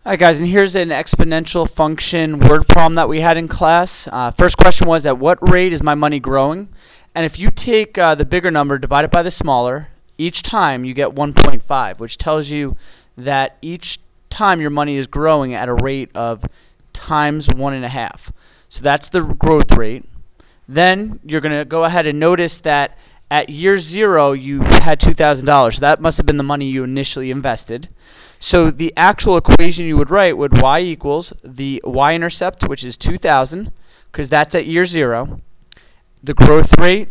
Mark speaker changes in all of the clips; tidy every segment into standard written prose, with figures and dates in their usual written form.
Speaker 1: Alright guys, and here's an exponential function word problem that we had in class. First question was, at what rate is my money growing? And if you take the bigger number, divide it by the smaller, each time you get 1.5, which tells you that each time your money is growing at a rate of times 1.5. So that's the growth rate. Then you're going to go ahead and notice that at year 0 you had $2,000. So that must have been the money you initially invested. So the actual equation you would write would y equals the y-intercept, which is 2,000, because that's at year 0, the growth rate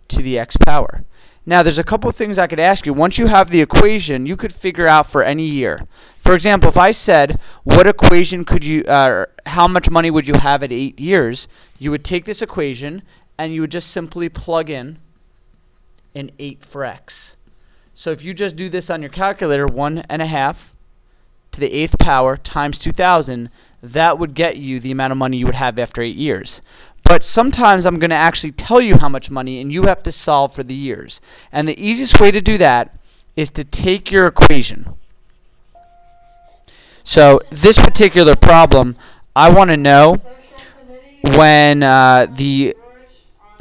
Speaker 1: to the x power. Now there's a couple of things I could ask you. Once you have the equation, you could figure out for any year. For example, if I said, what equation could you, how much money would you have at 8 years, you would take this equation and you would just simply plug in an 8 for x. So if you just do this on your calculator, 1.5 to the 8th power times 2,000, that would get you the amount of money you would have after 8 years. But sometimes I'm going to actually tell you how much money, and you have to solve for the years. And the easiest way to do that is to take your equation. So this particular problem, I want to know when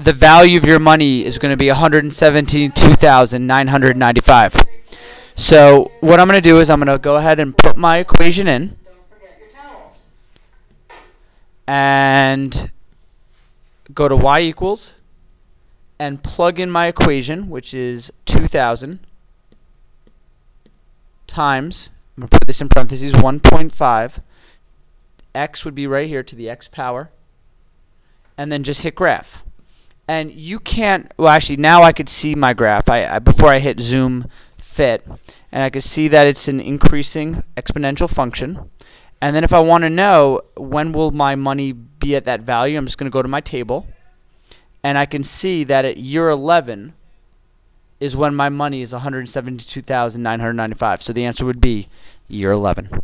Speaker 1: the value of your money is going to be $172,995. So what I'm going to do is I'm going to go ahead and put my equation in, and go to y equals and plug in my equation, which is 2,000 times, I'm going to put this in parentheses, 1.5. X would be right here to the x power, and then just hit graph. And you can't, well actually now I could see my graph before I hit zoom fit, and I could see that it's an increasing exponential function. And then if I want to know when will my money be at that value, I'm just going to go to my table, and I can see that at year 11 is when my money is $172,995. So the answer would be year 11.